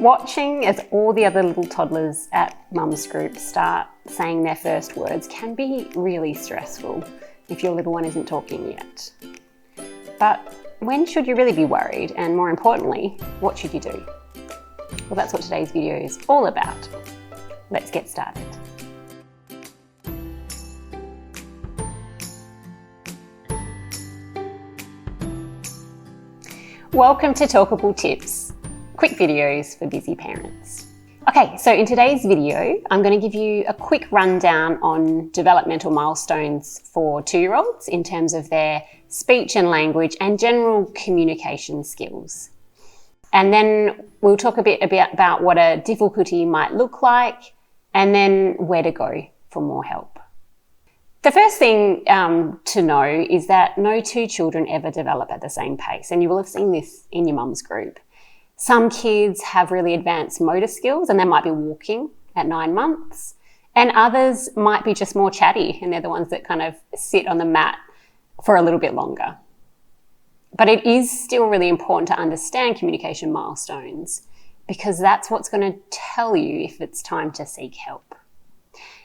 Watching as all the other little toddlers at Mum's group start saying their first words can be really stressful if your little one isn't talking yet. But when should you really be worried? And more importantly, what should you do? Well, that's what today's video is all about. Let's get started. Welcome to Talkable Tips, quick videos for busy parents. Okay, so in today's video, I'm going to give you a quick rundown on developmental milestones for 2-year-olds in terms of their speech and language and general communication skills. And then we'll talk a bit about what a difficulty might look like and then where to go for more help. The first thing to know is that no two children ever develop at the same pace, and you will have seen this in your mum's group. Some kids have really advanced motor skills and they might be walking at 9 months, and others might be just more chatty and they're the ones that kind of sit on the mat for a little bit longer. But it is still really important to understand communication milestones because that's what's going to tell you if it's time to seek help.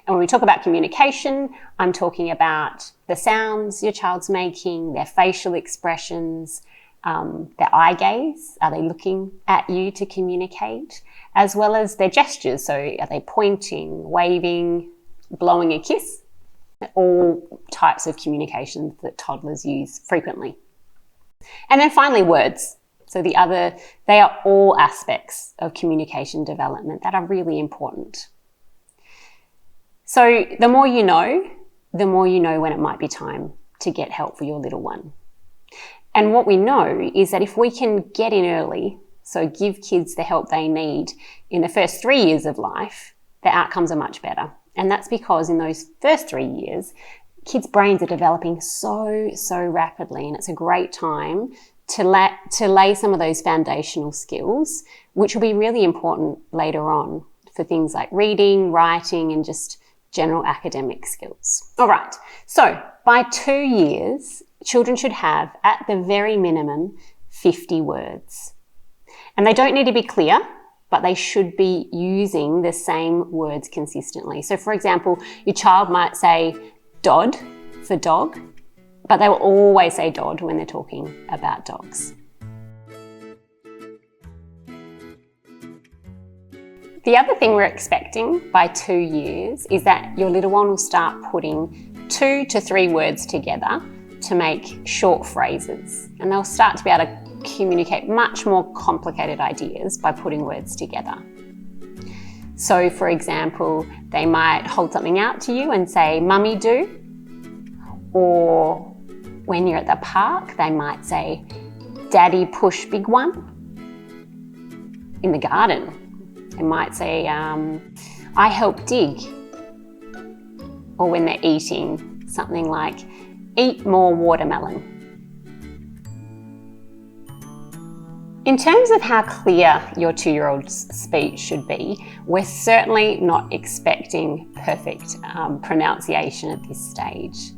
And when we talk about communication, I'm talking about the sounds your child's making, their facial expressions, their eye gaze. Are they looking at you to communicate? As well as their gestures. So are they pointing, waving, blowing a kiss? All types of communications that toddlers use frequently. And then finally, words. So they are all aspects of communication development that are really important. So the more you know when it might be time to get help for your little one. And what we know is that if we can get in early, so give kids the help they need in the first 3 years of life, the outcomes are much better. And that's because in those first 3 years, kids' brains are developing so rapidly, and it's a great time to lay some of those foundational skills, which will be really important later on for things like reading, writing, and just general academic skills. All right, so by 2 years, children should have, at the very minimum, 50 words. And they don't need to be clear, but they should be using the same words consistently. So for example, your child might say dod for dog, but they will always say dod when they're talking about dogs. The other thing we're expecting by 2 years is that your little one will start putting 2 to 3 words together to make short phrases. And they'll start to be able to communicate much more complicated ideas by putting words together. So for example, they might hold something out to you and say, "Mummy do." Or when you're at the park, they might say, "Daddy push big one." In the garden, they might say, "I help dig." Or when they're eating, something like, "Eat more watermelon." In terms of how clear your 2-year-old's speech should be, we're certainly not expecting perfect pronunciation at this stage.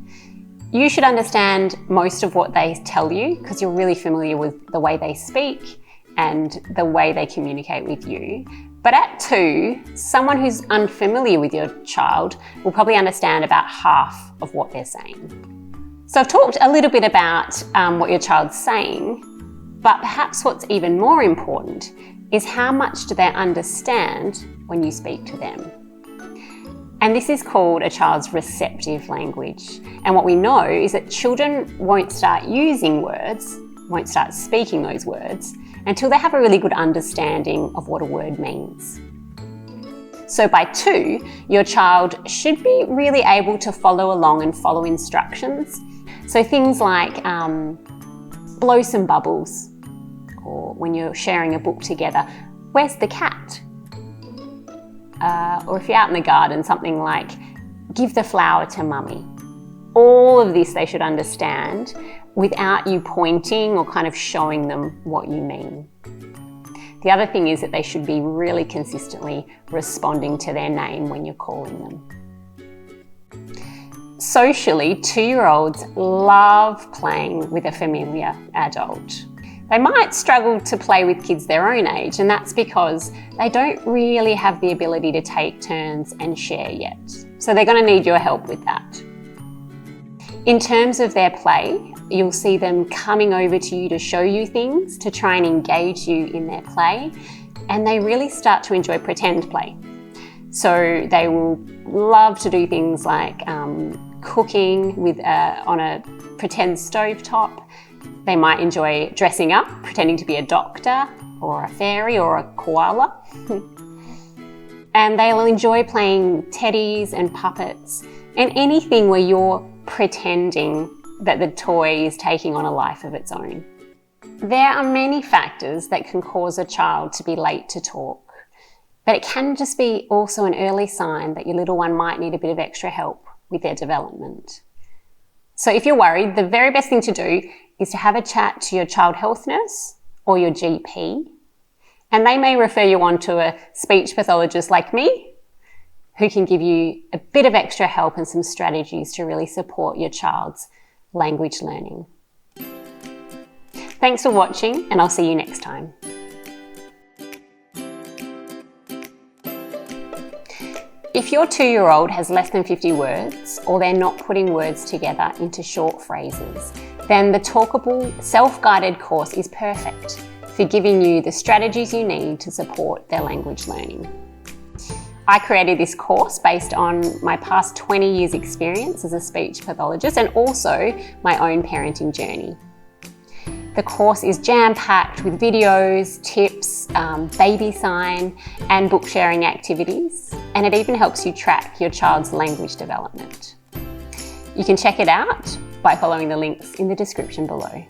You should understand most of what they tell you because you're really familiar with the way they speak and the way they communicate with you. But at 2, someone who's unfamiliar with your child will probably understand about half of what they're saying. So I've talked a little bit about what your child's saying, but perhaps what's even more important is how much do they understand when you speak to them. And this is called a child's receptive language. And what we know is that children won't start using words, won't start speaking those words, until they have a really good understanding of what a word means. So by 2, your child should be really able to follow along and follow instructions. So things like blow some bubbles, or when you're sharing a book together, "Where's the cat?" Or if you're out in the garden, something like, "Give the flower to Mummy." All of this they should understand without you pointing or kind of showing them what you mean. The other thing is that they should be really consistently responding to their name when you're calling them. Socially, 2-year-olds love playing with a familiar adult. They might struggle to play with kids their own age, and that's because they don't really have the ability to take turns and share yet. So they're going to need your help with that. In terms of their play, you'll see them coming over to you to show you things, to try and engage you in their play, and they really start to enjoy pretend play. So they will love to do things like cooking on a pretend stovetop. They might enjoy dressing up, pretending to be a doctor or a fairy or a koala. And they'll enjoy playing teddies and puppets and anything where you're pretending that the toy is taking on a life of its own. There are many factors that can cause a child to be late to talk, but it can just be also an early sign that your little one might need a bit of extra help with their development. So if you're worried, the very best thing to do is to have a chat to your child health nurse or your GP, and they may refer you on to a speech pathologist like me, who can give you a bit of extra help and some strategies to really support your child's language learning. Thanks for watching, and I'll see you next time. If your 2-year-old has less than 50 words, or they're not putting words together into short phrases, then the Talkable self-guided course is perfect for giving you the strategies you need to support their language learning. I created this course based on my past 20 years experience as a speech pathologist and also my own parenting journey. The course is jam-packed with videos, tips, baby sign and book sharing activities, and it even helps you track your child's language development. You can check it out by following the links in the description below.